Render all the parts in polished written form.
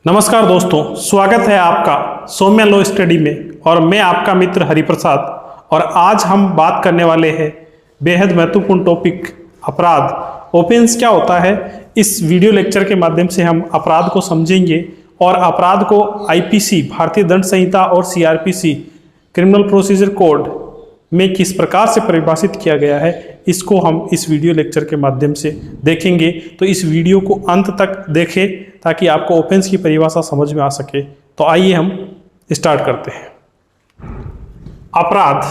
नमस्कार दोस्तों, स्वागत है आपका सौम्या लॉ स्टडी में और मैं आपका मित्र हरिप्रसाद। और आज हम बात करने वाले हैं बेहद महत्वपूर्ण टॉपिक अपराध। ऑफेंस क्या होता है, इस वीडियो लेक्चर के माध्यम से हम अपराध को समझेंगे और अपराध को आईपीसी भारतीय दंड संहिता और सीआरपीसी क्रिमिनल प्रोसीजर कोड में किस प्रकार से परिभाषित किया गया है, इसको हम इस वीडियो लेक्चर के माध्यम से देखेंगे। तो इस वीडियो को अंत तक देखें ताकि आपको ऑफेंस की परिभाषा समझ में आ सके। तो आइए हम स्टार्ट करते हैं। अपराध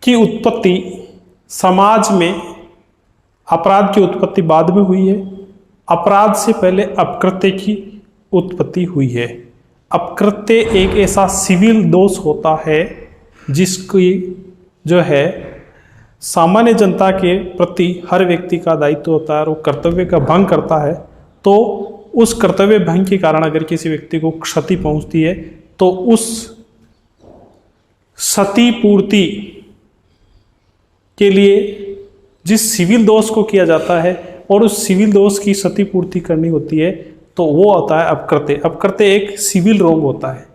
की उत्पत्ति समाज में, अपराध की उत्पत्ति बाद में हुई है। अपराध से पहले अपकृत्य की उत्पत्ति हुई है। अपकृत्य एक ऐसा सिविल दोष होता है जिसकी जो है सामान्य जनता के प्रति हर व्यक्ति का दायित्व होता है और वो कर्तव्य का भंग करता है। तो उस कर्तव्य भंग के कारण अगर किसी व्यक्ति को क्षति पहुंचती है तो उस क्षतिपूर्ति के लिए जिस सिविल दोष को किया जाता है और उस सिविल दोष की क्षतिपूर्ति करनी होती है तो वो होता है अपकृत्य। अपकृत्य एक सिविल रोंग होता है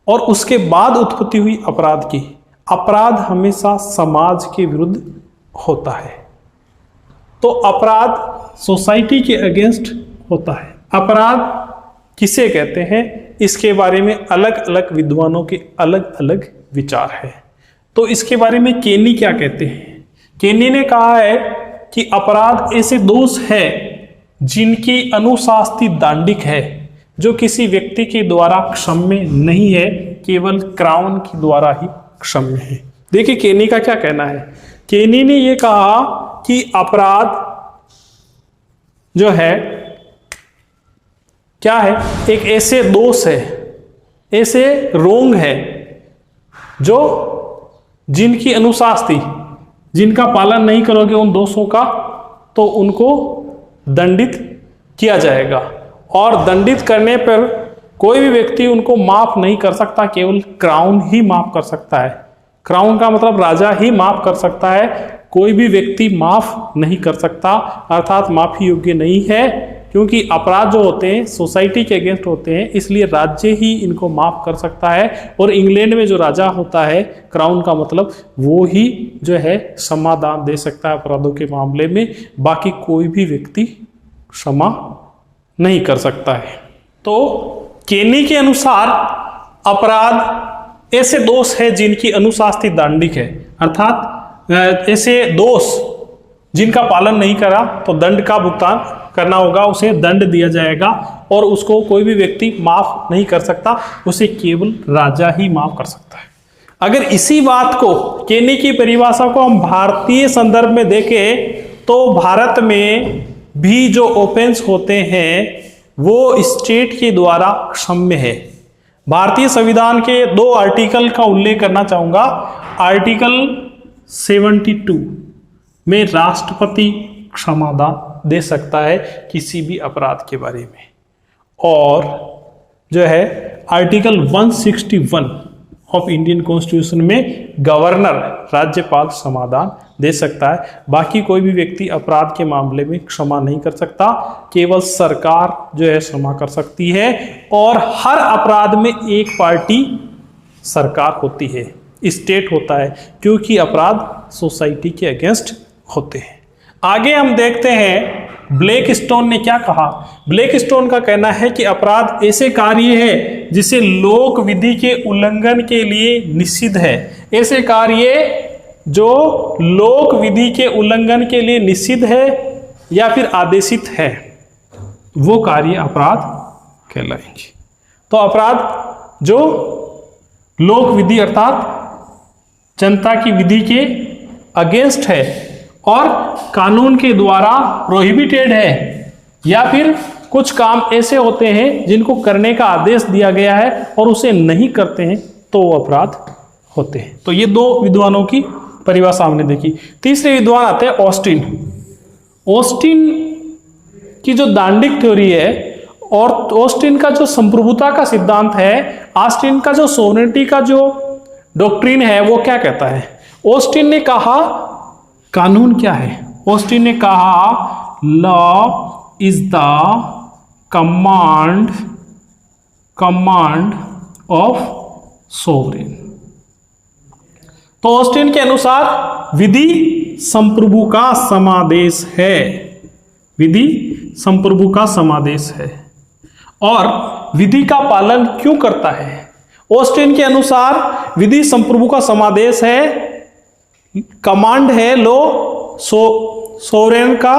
और उसके बाद उत्पत्ति हुई अपराध की। अपराध हमेशा समाज के विरुद्ध होता है। तो अपराध सोसाइटी के अगेंस्ट होता है। अपराध किसे कहते हैं, इसके बारे में अलग अलग विद्वानों के अलग अलग विचार है। तो इसके बारे में केनी क्या कहते हैं? केनी ने कहा है कि अपराध ऐसे दोष है जिनकी अनुशास्ति दांडिक है, जो किसी व्यक्ति के द्वारा क्षम्य नहीं है, केवल क्राउन के द्वारा ही क्षम्य है। देखिए केनी का क्या कहना है। केनी ने यह कहा कि अपराध जो है क्या है, एक ऐसे दोष है, ऐसे रोंग है जो जिनकी अनुशास्ति, जिनका पालन नहीं करोगे उन दोषों का तो उनको दंडित किया जाएगा। और दंडित करने पर कोई भी व्यक्ति उनको माफ नहीं कर सकता, केवल क्राउन ही माफ कर सकता है। क्राउन का मतलब राजा ही माफ कर सकता है, कोई भी व्यक्ति माफ नहीं कर सकता, अर्थात माफी योग्य नहीं है। क्योंकि अपराध जो होते हैं सोसाइटी के अगेंस्ट होते हैं, इसलिए राज्य ही इनको माफ कर सकता है। और इंग्लैंड में जो राजा होता है, क्राउन का मतलब, वो ही जो है समाधान दे सकता है अपराधों के मामले में, बाकी कोई भी व्यक्ति क्षमा नहीं कर सकता है। तो केनी के अनुसार अपराध ऐसे दोष है जिनकी अनुशास्ति दांडिक है, अर्थात ऐसे दोष जिनका पालन नहीं करा तो दंड का भुगतान करना होगा, उसे दंड दिया जाएगा और उसको कोई भी व्यक्ति माफ नहीं कर सकता, उसे केवल राजा ही माफ कर सकता है। अगर इसी बात को, केनी की परिभाषा को हम भारतीय संदर्भ में देखें तो भारत में भी जो ऑफेंस होते हैं वो स्टेट के द्वारा क्षम्य है। भारतीय संविधान के 2 आर्टिकल का उल्लेख करना चाहूंगा। आर्टिकल 72 में राष्ट्रपति क्षमादान दे सकता है किसी भी अपराध के बारे में, और जो है आर्टिकल 161 ऑफ इंडियन कॉन्स्टिट्यूशन में गवर्नर, राज्यपाल समाधान दे सकता है। बाकी कोई भी व्यक्ति अपराध के मामले में क्षमा नहीं कर सकता, केवल सरकार जो है क्षमा कर सकती है। और हर अपराध में एक पार्टी सरकार होती है, स्टेट होता है, क्योंकि अपराध सोसाइटी के अगेंस्ट होते हैं। आगे हम देखते हैं ब्लैक स्टोन ने क्या कहा। ब्लैक स्टोन का कहना है कि अपराध ऐसे कार्य है जिसे लोक विधि के उल्लंघन के लिए निषिद्ध है। ऐसे कार्य जो लोक विधि के उल्लंघन के लिए निषिद्ध है या फिर आदेशित है, वो कार्य अपराध कहलाएंगे। तो अपराध जो लोक विधि अर्थात जनता की विधि के अगेंस्ट है और कानून के द्वारा प्रोहिबिटेड है, या फिर कुछ काम ऐसे होते हैं जिनको करने का आदेश दिया गया है और उसे नहीं करते हैं तो वो अपराध होते हैं। तो ये 2 विद्वानों की परिभाषा हमने देखी। तीसरे विद्वान आते हैं ऑस्टिन। ऑस्टिन की जो दांडिक थ्योरी है और ऑस्टिन का जो संप्रभुता का सिद्धांत है, ऑस्टिन का जो सोवरेनिटी का जो डॉक्ट्रिन है, वो क्या कहता है? ऑस्टिन ने कहा कानून क्या है? ऑस्टिन ने कहा law is the command of sovereign. तो ऑस्टिन के अनुसार विधि संप्रभु का समादेश है, विधि संप्रभु का समादेश है। और विधि का पालन क्यों करता है? ऑस्टिन के अनुसार विधि संप्रभु का समादेश है, कमांड है लो सोवरेन का,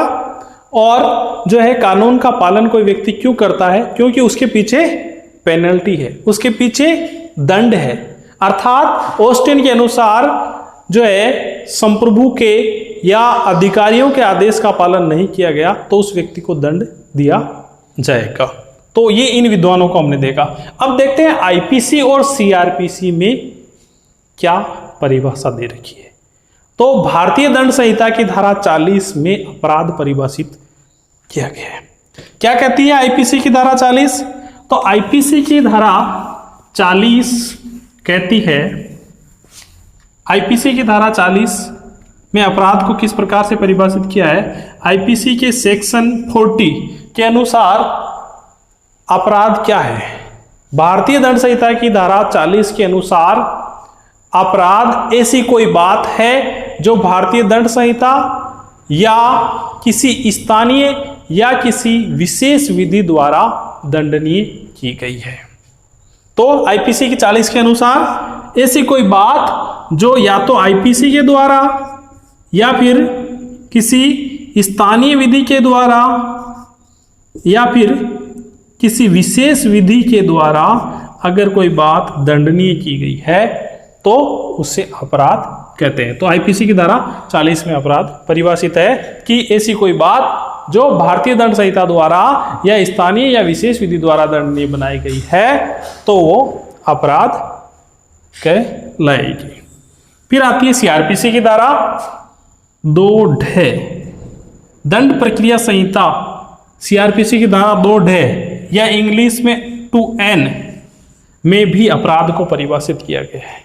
और जो है कानून का पालन कोई व्यक्ति क्यों करता है? क्योंकि उसके पीछे पेनल्टी है, उसके पीछे दंड है। अर्थात ऑस्टिन के अनुसार जो है संप्रभु के या अधिकारियों के आदेश का पालन नहीं किया गया तो उस व्यक्ति को दंड दिया जाएगा। तो ये इन विद्वानों को हमने देखा। अब देखते हैं आईपीसी और सीआरपीसी में क्या परिभाषा दे रखी है। तो भारतीय दंड संहिता की धारा 40 में अपराध परिभाषित किया गया है। क्या कहती है आईपीसी की धारा 40? तो आईपीसी की धारा 40 कहती है, आईपीसी की धारा 40 में अपराध को किस प्रकार से परिभाषित किया है? आईपीसी के सेक्शन 40 के अनुसार अपराध क्या है? भारतीय दंड संहिता की धारा 40 के अनुसार अपराध ऐसी कोई बात है जो भारतीय दंड संहिता या किसी स्थानीय या किसी विशेष विधि द्वारा दंडनीय की गई है। तो आईपीसी की 40 के अनुसार ऐसी कोई बात जो या तो आईपीसी के द्वारा या फिर किसी स्थानीय विधि के द्वारा या फिर किसी विशेष विधि के द्वारा अगर कोई बात दंडनीय की गई है तो उसे अपराध कहते हैं। तो आईपीसी की धारा 40 में अपराध परिभाषित है कि ऐसी कोई बात जो भारतीय दंड संहिता द्वारा या स्थानीय या विशेष विधि द्वारा दंडनीय बनाई गई है तो वो अपराध कहलाएगी। फिर आती है सीआरपीसी की धारा 2ढ दंड प्रक्रिया संहिता। सीआरपीसी की धारा 2ढ या इंग्लिश में 2N में भी अपराध को परिभाषित किया गया है।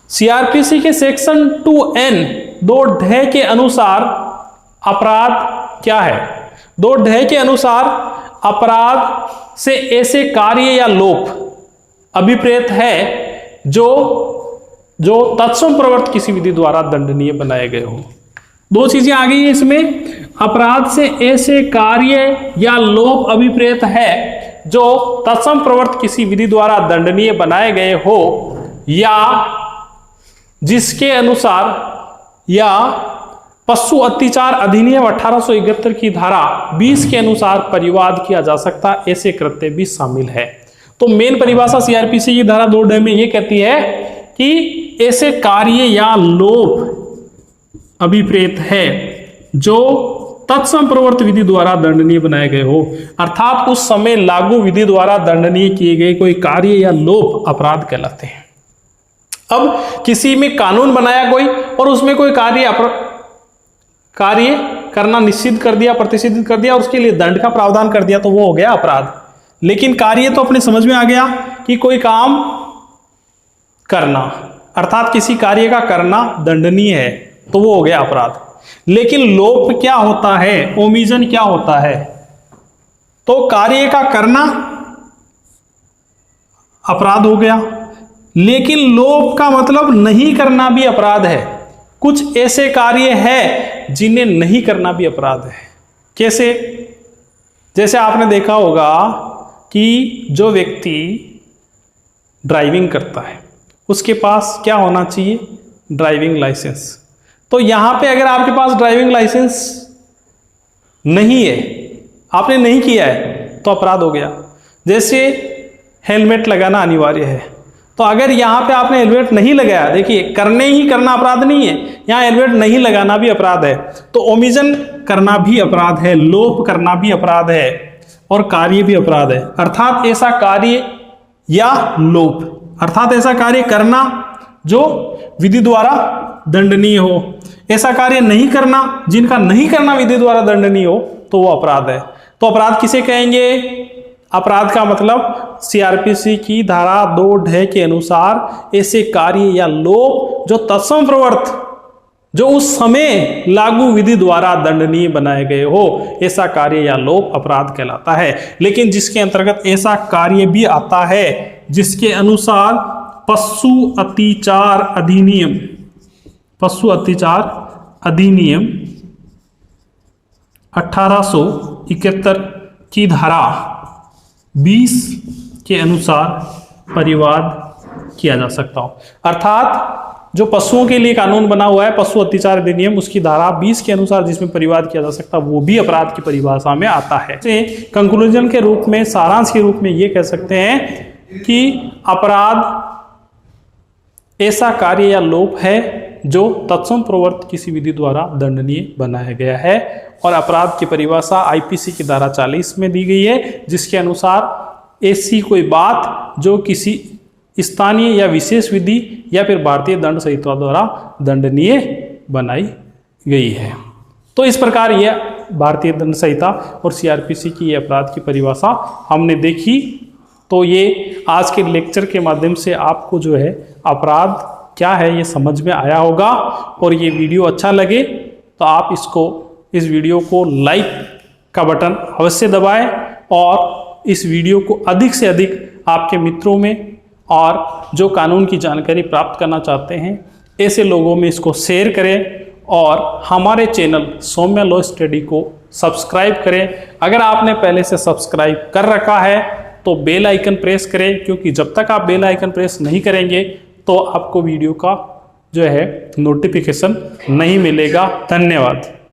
सीआरपीसी के सेक्शन 2N 2ढ के अनुसार अपराध क्या है? 2ढ के अनुसार अपराध से ऐसे कार्य या लोप अभिप्रेत है जो तत्सम प्रवर्त किसी विधि द्वारा दंडनीय बनाए गए हो। दो चीजें आ गई है इसमें। अपराध से ऐसे कार्य या लोप अभिप्रेत है जो तत्सम प्रवर्त किसी विधि द्वारा दंडनीय बनाए गए हो या जिसके अनुसार या पशु अत्याचार अधिनियम 1871 की धारा 20 के अनुसार परिवाद किया जा सकता, ऐसे कृत्य भी शामिल है। तो मेन परिभाषा सीआरपीसी की धारा 2ढ में ये कहती है कि ऐसे कार्य या लोप अभिप्रेत है जो तत्सम प्रवर्त विधि द्वारा दंडनीय बनाए गए हो। अर्थात उस समय लागू विधि द्वारा दंडनीय किए गए कोई कार्य या लोप अपराध कहलाते हैं। अब किसी में कानून बनाया कोई और उसमें कोई कार्य करना निश्चित कर दिया, प्रतिषिद्ध कर दिया और उसके लिए दंड का प्रावधान कर दिया तो वो हो गया अपराध। लेकिन कार्य तो अपने समझ में आ गया कि कोई काम करना, अर्थात किसी कार्य का करना दंडनीय है तो वो हो गया अपराध। लेकिन लोप क्या होता है, ओमिजन क्या होता है? तो कार्य का करना अपराध हो गया, लेकिन लोप का मतलब नहीं करना भी अपराध है। कुछ ऐसे कार्य है जिन्हें नहीं करना भी अपराध है। कैसे? जैसे आपने देखा होगा कि जो व्यक्ति ड्राइविंग करता है उसके पास क्या होना चाहिए? Driving licence. तो यहां पे अगर आपके पास ड्राइविंग लाइसेंस नहीं है, आपने नहीं किया है तो अपराध हो गया। जैसे हेलमेट लगाना अनिवार्य है, तो अगर यहां पे आपने हेलमेट नहीं लगाया, देखिए करने ही करना अपराध नहीं है, यहां हेलमेट नहीं लगाना भी अपराध है। तो ओमिजन करना भी अपराध है, लोप करना भी अपराध है और कार्य भी अपराध है। अर्थात ऐसा कार्य या लोप, अर्थात ऐसा कार्य करना जो विधि द्वारा दंडनीय हो, ऐसा कार्य नहीं करना जिनका नहीं करना विधि द्वारा दंडनीय हो तो वो अपराध है। तो अपराध किसे कहेंगे? अपराध का मतलब सीआरपीसी की धारा 2ढ के अनुसार ऐसे कार्य या लोप जो तत्सम प्रवर्त जो उस समय लागू विधि द्वारा दंडनीय बनाए गए हो, ऐसा कार्य या लोप अपराध कहलाता है। लेकिन जिसके अंतर्गत ऐसा कार्य भी आता है जिसके अनुसार पशु अत्याचार अधिनियम 1871 की धारा 20 के अनुसार परिवाद किया जा सकता हो। अर्थात जो पशुओं के लिए कानून बना हुआ है पशु अत्याचार अधिनियम, उसकी धारा 20 के अनुसार जिसमें परिवाद किया जा सकता है वो भी अपराध की परिभाषा में आता है। कंक्लूजन के रूप में, सारांश के रूप में ये कह सकते हैं कि अपराध ऐसा कार्य या लोप है जो तत्सम प्रवृत्त किसी विधि द्वारा दंडनीय बनाया गया है, और अपराध की परिभाषा आईपीसी की धारा 40 में दी गई है, जिसके अनुसार ऐसी कोई बात जो किसी स्थानीय या विशेष विधि या फिर भारतीय दंड संहिता द्वारा दंडनीय बनाई गई है। तो इस प्रकार यह भारतीय दंड संहिता और सीआरपीसी की ये अपराध की परिभाषा हमने देखी। तो ये आज के लेक्चर के माध्यम से आपको जो है अपराध क्या है ये समझ में आया होगा, और ये वीडियो अच्छा लगे तो आप इस वीडियो को लाइक का बटन अवश्य दबाएं, और इस वीडियो को अधिक से अधिक आपके मित्रों में और जो कानून की जानकारी प्राप्त करना चाहते हैं ऐसे लोगों में इसको शेयर करें, और हमारे चैनल सौम्या लॉ स्टडी को सब्सक्राइब करें। अगर आपने पहले से सब्सक्राइब कर रखा है तो बेल आइकन प्रेस करें, क्योंकि जब तक आप बेल आइकन प्रेस नहीं करेंगे तो आपको वीडियो का जो है नोटिफिकेशन नहीं मिलेगा। धन्यवाद।